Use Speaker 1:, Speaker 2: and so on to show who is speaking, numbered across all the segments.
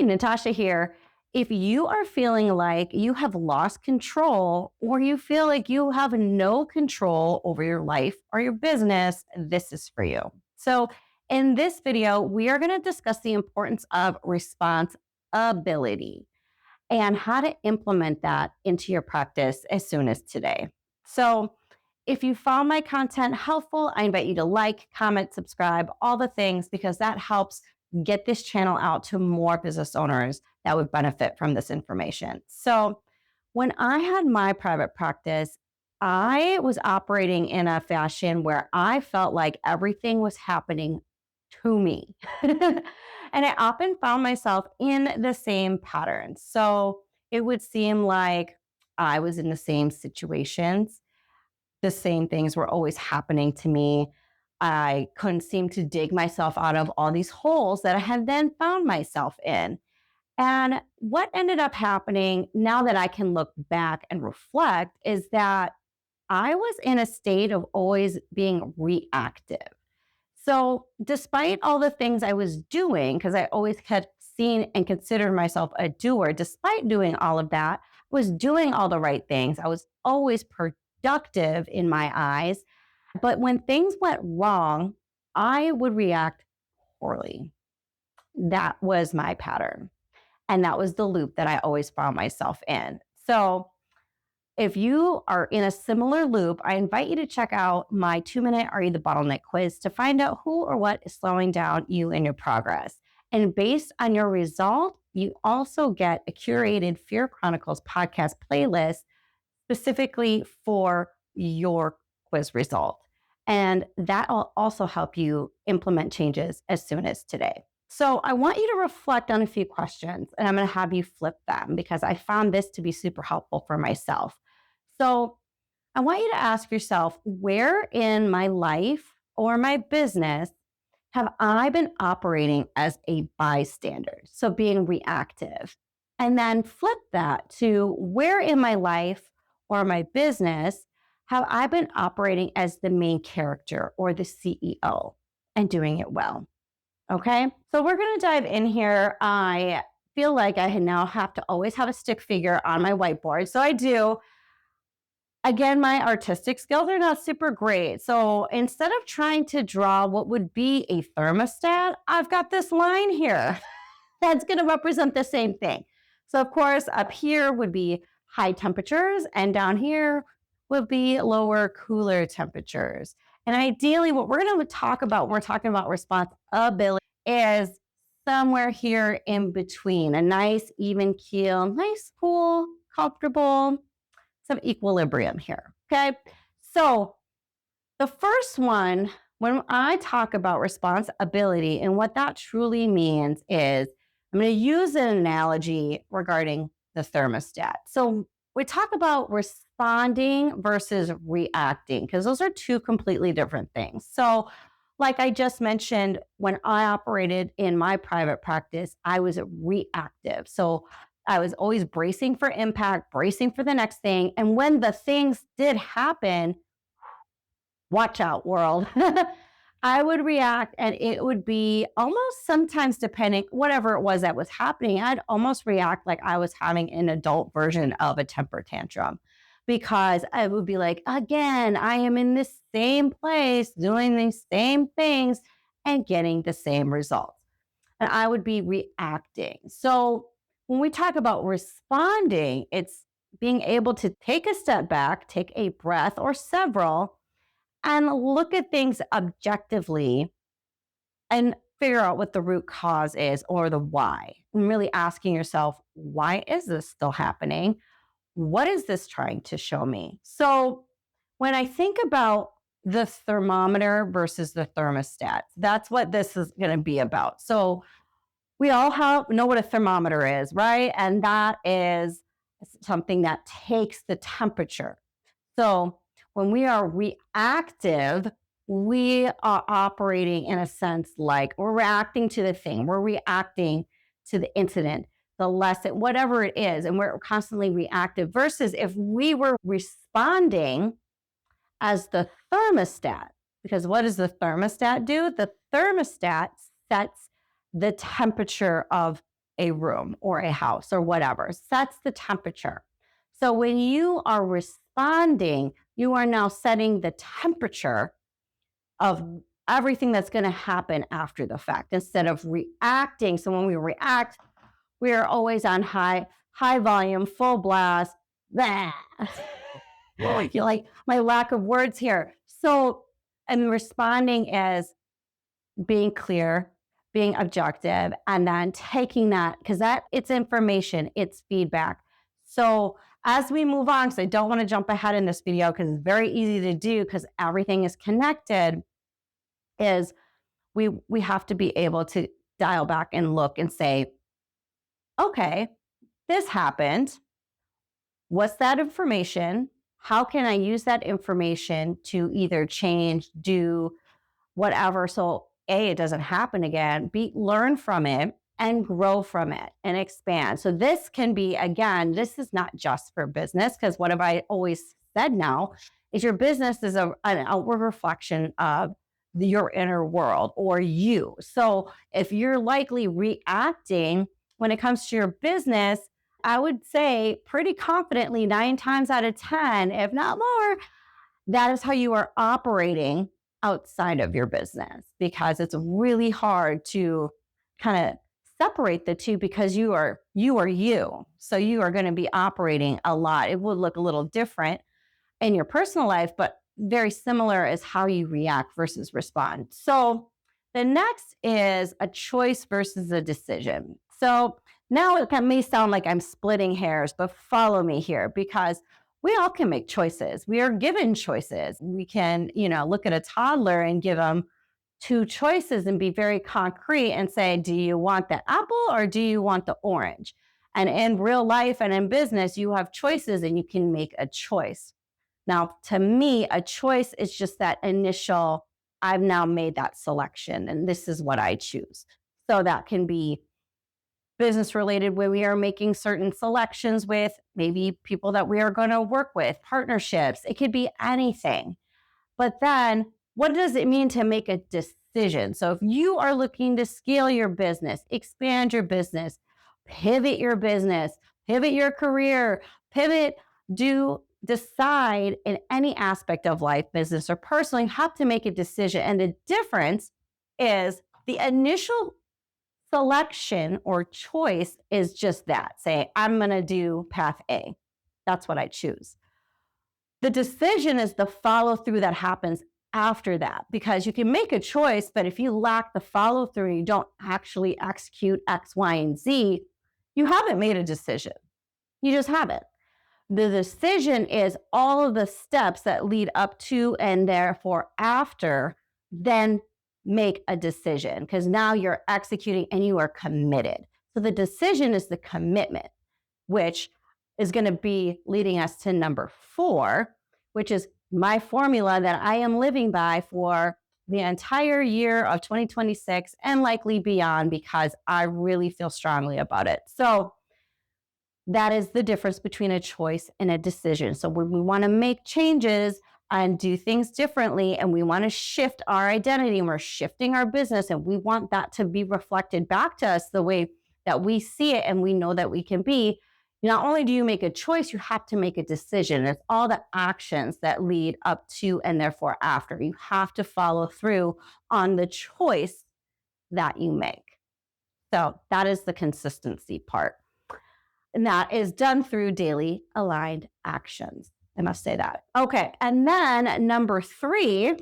Speaker 1: Hey, Natasha here. If you are feeling like you have lost control or you feel like you have no control over your life or your business, this is for you. So, in this video, we are going to discuss the importance of responsibility and how to implement that into your practice as soon as today. So, if you found my content helpful, I invite you to like, comment, subscribe, all the things, because that helps get this channel out to more business owners that would benefit from this information. So, when I had my private practice, I was operating in a fashion where I felt like everything was happening to me. And I often found myself in the same patterns. So, it would seem like I was in the same situations, the same things were always happening to me. I couldn't seem to dig myself out of all these holes that I had then found myself in. And what ended up happening now that I can look back and reflect is that I was in a state of always being reactive. So, despite all the things I was doing, because I always had seen and considered myself a doer, despite doing all of that, was doing all the right things. I was always productive in my eyes. But when things went wrong, I would react poorly. That was my pattern. And that was the loop that I always found myself in. So, if you are in a similar loop, I invite you to check out my 2-minute Are You the Bottleneck quiz to find out who or what is slowing down you in your progress. And based on your result, you also get a curated Fear Chronicles podcast playlist specifically for your quiz result. And that will also help you implement changes as soon as today. So I want you to reflect on a few questions, and I'm going to have you flip them because I found this to be super helpful for myself. So I want you to ask yourself, where in my life or my business have I been operating as a bystander? So being reactive. And then flip that to, where in my life or my business have I been operating as the main character or the CEO and doing it well? Okay. So we're going to dive in here. I feel like I now have to always have a stick figure on my whiteboard. So I do. Again, my artistic skills are not super great. So instead of trying to draw what would be a thermostat, I've got this line here that's going to represent the same thing. So, of course, up here would be high temperatures, and down here would be lower, cooler temperatures. And ideally, what we're going to talk about when we're talking about responsibility is somewhere here in between, a nice, even keel, nice, cool, comfortable, some equilibrium here. Okay. So, the first one, when I talk about responsibility and what that truly means is, I'm going to use an analogy regarding the thermostat. So we talk about responding versus reacting because those are two completely different things. So, like I just mentioned, when I operated in my private practice, I was reactive. So I was always bracing for impact, bracing for the next thing. And when the things did happen, watch out, world. I would react, and it would be almost, sometimes depending, whatever it was that was happening, I'd almost react like I was having an adult version of a temper tantrum, because I would be like, again, I am in the same place doing these same things and getting the same results. And I would be reacting. So when we talk about responding, it's being able to take a step back, take a breath or several, and look at things objectively and figure out what the root cause is or the why. And really asking yourself, why is this still happening? What is this trying to show me? So when I think about the thermometer versus the thermostat, that's what this is going to be about. So we all know what a thermometer is, right? And that is something that takes the temperature. So when we are reactive, we are operating in a sense like we're reacting to the thing, we're reacting to the incident, the lesson, whatever it is, and we're constantly reactive. Versus if we were responding as the thermostat, because what does the thermostat do? The thermostat sets the temperature of a room or a house or whatever, sets the temperature. So when you are responding, you are now setting the temperature of everything that's going to happen after the fact instead of reacting. So when we react, we are always on high volume, full blast. You like my lack of words here. So, and responding is being clear, being objective, and then taking that, because that it's information, it's feedback. So as we move on, because I don't want to jump ahead in this video because it's very easy to do because everything is connected, is we have to be able to dial back and look and say, okay, this happened. What's that information? How can I use that information to either change, do whatever? So A, it doesn't happen again. B, learn from it and grow from it and expand. So this can be, again, this is not just for business, because what have I always said now is your business is an outward reflection of your inner world or you. So if you're likely reacting when it comes to your business, I would say pretty confidently 9 times out of 10, if not more, that is how you are operating outside of your business, because it's really hard to kind of separate the two, because you are you. So you are going to be operating a lot. It will look a little different in your personal life, but very similar as how you react versus respond. So the next is a choice versus a decision. So now it may sound like I'm splitting hairs, but follow me here, because we all can make choices. We are given choices. We can, look at a toddler and give them 2 choices and be very concrete and say, do you want the apple or do you want the orange? And in real life and in business, you have choices and you can make a choice. Now, to me, a choice is just that initial, I've now made that selection and this is what I choose. So that can be business related, where we are making certain selections with maybe people that we are going to work with, partnerships. It could be anything. But then what does it mean to make a decision? So if you are looking to scale your business, expand your business, pivot your business, pivot your career, decide in any aspect of life, business or personal, you have to make a decision. And the difference is the initial selection or choice is just that. Say, I'm going to do path A. That's what I choose. The decision is the follow through that happens after that, because you can make a choice, but if you lack the follow through and you don't actually execute X, Y, and Z, you haven't made a decision. You just haven't. The decision is all of the steps that lead up to and therefore after, then make a decision, because now you're executing and you are committed. So the decision is the commitment, which is going to be leading us to number 4, which is my formula that I am living by for the entire year of 2026 and likely beyond, because I really feel strongly about it. So that is the difference between a choice and a decision. So when we want to make changes and do things differently, and we want to shift our identity, and we're shifting our business, and we want that to be reflected back to us the way that we see it and we know that we can be, not only do you make a choice, you have to make a decision. It's all the actions that lead up to and therefore after. You have to follow through on the choice that you make. So that is the consistency part. And that is done through daily aligned actions. I must say that. Okay. And then number 3,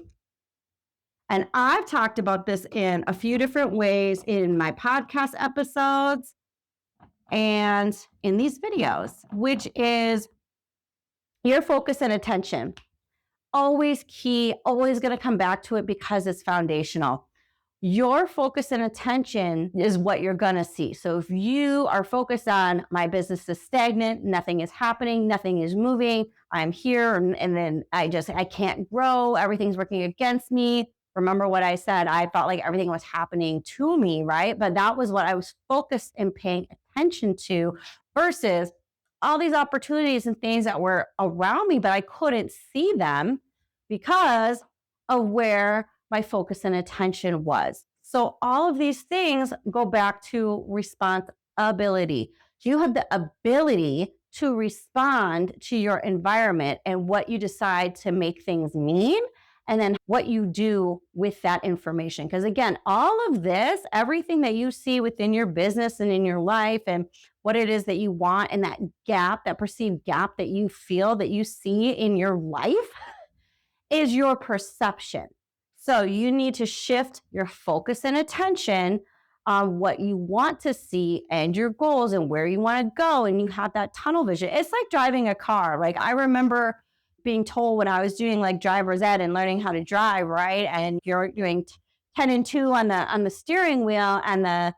Speaker 1: and I've talked about this in a few different ways in my podcast episodes and in these videos, which is your focus and attention. Always key, always going to come back to it because it's foundational. Your focus and attention is what you're going to see. So if you are focused on, my business is stagnant, nothing is happening, nothing is moving, I'm here, and then I can't grow, everything's working against me. Remember what I said, I felt like everything was happening to me, right? But that was what I was focused and paying attention to, versus all these opportunities and things that were around me, but I couldn't see them because of where my focus and attention was. So all of these things go back to response ability. You have the ability to respond to your environment and what you decide to make things mean, and then what you do with that information. Because again, all of this, everything that you see within your business and in your life, and what it is that you want, and that gap, that perceived gap that you feel, that you see in your life, is your perception. So you need to shift your focus and attention on what you want to see and your goals and where you want to go. And you have that tunnel vision. It's like driving a car. Like, I remember being told when I was doing like driver's ed and learning how to drive, right? And you're doing 10 and 2 on the steering wheel, and the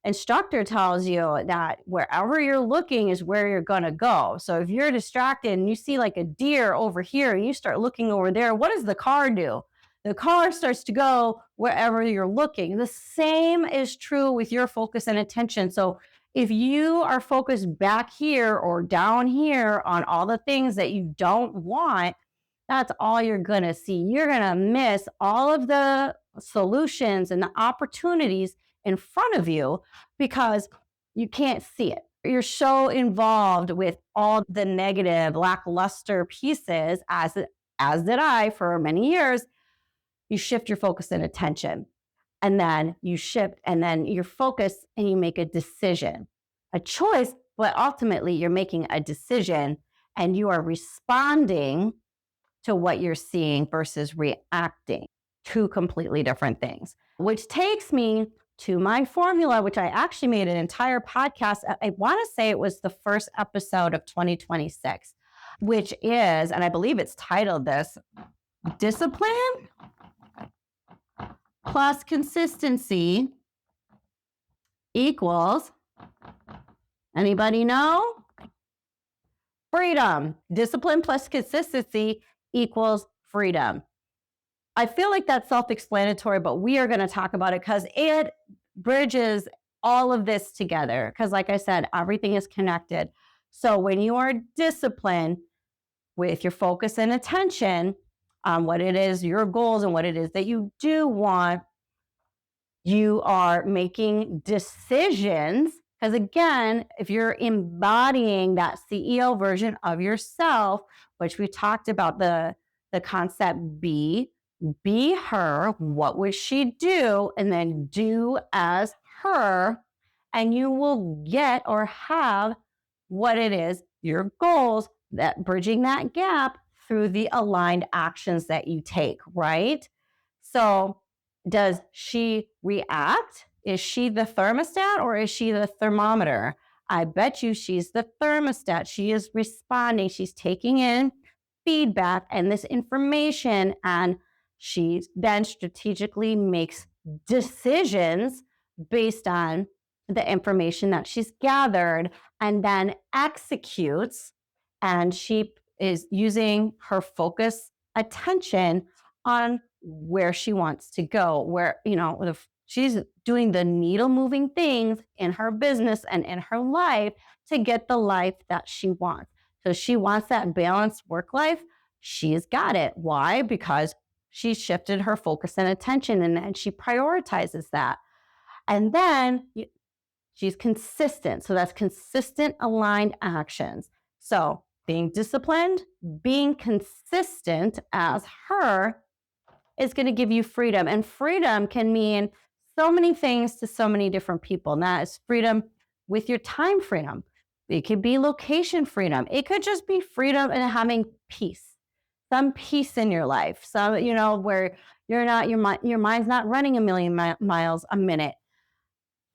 Speaker 1: instructor tells you that wherever you're looking is where you're going to go. So if you're distracted and you see like a deer over here and you start looking over there, what does the car do? The car starts to go wherever you're looking. The same is true with your focus and attention. So if you are focused back here or down here on all the things that you don't want, that's all you're going to see. You're going to miss all of the solutions and the opportunities in front of you because you can't see it. You're so involved with all the negative, lackluster pieces, as did I for many years. You shift your focus and attention, and then you shift, and then your focus, and you make a decision, a choice, but ultimately you're making a decision, and you are responding to what you're seeing versus reacting. Two completely different things, which takes me to my formula, which I actually made an entire podcast. I want to say it was the first episode of 2026, which is, and I believe it's titled this, discipline plus consistency equals, anybody know? Freedom. Discipline plus consistency equals freedom. I feel like that's self-explanatory, but we are going to talk about it because it bridges all of this together. Because like I said, everything is connected. So when you are disciplined with your focus and attention on what it is, your goals, and what it is that you do want, you are making decisions. Because again, if you're embodying that CEO version of yourself, which we talked about, the concept be her, what would she do? And then do as her, and you will get or have what it is, your goals, that bridging that gap through the aligned actions that you take, right? So does she react? Is she the thermostat or is she the thermometer? I bet you she's the thermostat. She is responding. She's taking in feedback and this information, and she then strategically makes decisions based on the information that she's gathered, and then executes, and she is using her focus attention on where she wants to go, where, if she's doing the needle moving things in her business and in her life to get the life that she wants. So she wants that balanced work life. She's got it. Why? Because she shifted her focus and attention, and she prioritizes that. And then she's consistent. So that's consistent aligned actions. So being disciplined, being consistent as her is going to give you freedom. And freedom can mean so many things to so many different people. And that is freedom with your time freedom. It could be location freedom. It could just be freedom and having peace, some peace in your life. So, where you're not, your mind's not running a million miles a minute.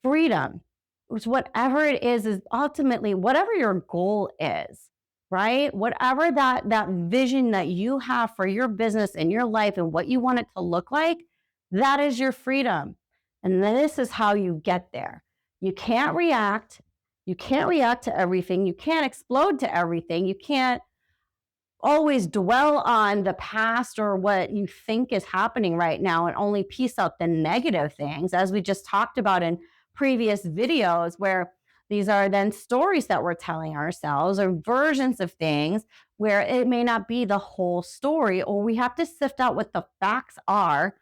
Speaker 1: Freedom, which whatever it is ultimately whatever your goal is, right? Whatever that vision that you have for your business and your life and what you want it to look like, that is your freedom. And this is how you get there. You can't react. You can't react to everything. You can't explode to everything. You can't always dwell on the past or what you think is happening right now and only piece out the negative things, as we just talked about in previous videos, where these are then stories that we're telling ourselves or versions of things where it may not be the whole story, or we have to sift out what the facts are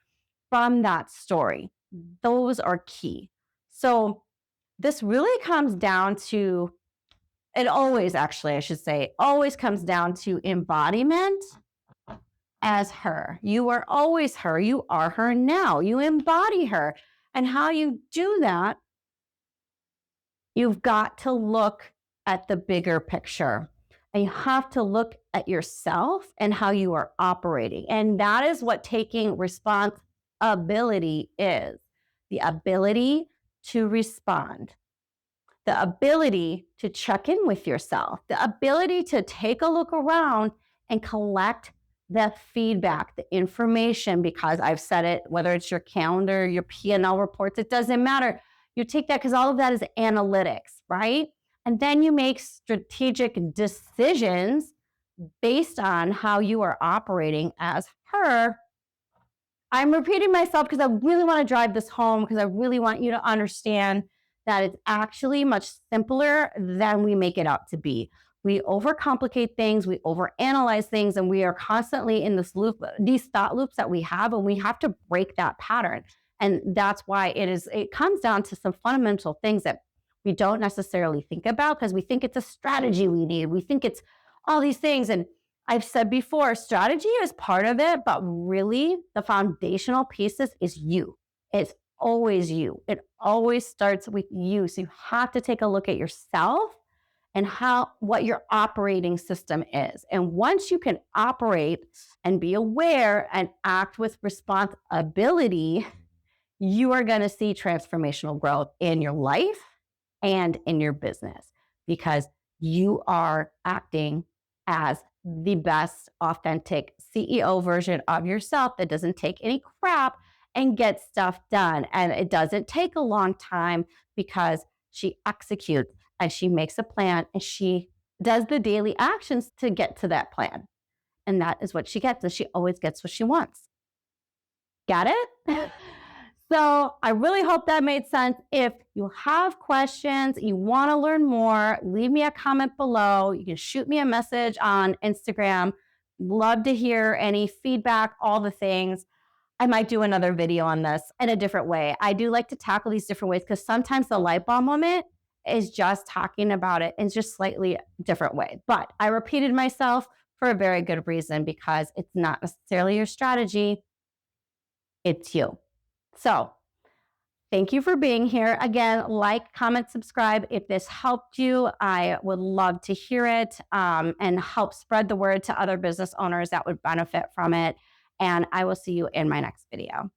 Speaker 1: from that story. Those are key. So This really comes down to, it always actually, I should say, always comes down to embodiment as her. You are always her. You are her now. You embody her. And how you do that, you've got to look at the bigger picture. And you have to look at yourself and how you are operating. And that is what taking responsibility is, the ability to respond, the ability to check in with yourself, the ability to take a look around and collect the feedback, the information, because I've said it, whether it's your calendar, your P&L reports, it doesn't matter. You take that because all of that is analytics, right? And then you make strategic decisions based on how you are operating as her. I'm repeating myself because I really want to drive this home, because I really want you to understand that it's actually much simpler than we make it out to be. We overcomplicate things, we overanalyze things, and we are constantly in this loop, these thought loops that we have, and we have to break that pattern. And that's why it comes down to some fundamental things that we don't necessarily think about, because we think it's a strategy we need. We think it's all these things. And I've said before, strategy is part of it, but really the foundational pieces is you. It's always you. It always starts with you. So you have to take a look at yourself and what your operating system is. And once you can operate and be aware and act with responsibility, you are going to see transformational growth in your life and in your business, because you are acting as the best authentic CEO version of yourself that doesn't take any crap and gets stuff done. And it doesn't take a long time, because she executes and she makes a plan and she does the daily actions to get to that plan. And that is what she gets. And she always gets what she wants. Got it? So I really hope that made sense. If you have questions, you want to learn more, leave me a comment below. You can shoot me a message on Instagram. Love to hear any feedback, all the things. I might do another video on this in a different way. I do like to tackle these different ways, because sometimes the light bulb moment is just talking about it in just slightly different way. But I repeated myself for a very good reason, because it's not necessarily your strategy, it's you. So thank you for being here. Again, like, comment, subscribe. If this helped you, I would love to hear it, and help spread the word to other business owners that would benefit from it. And I will see you in my next video.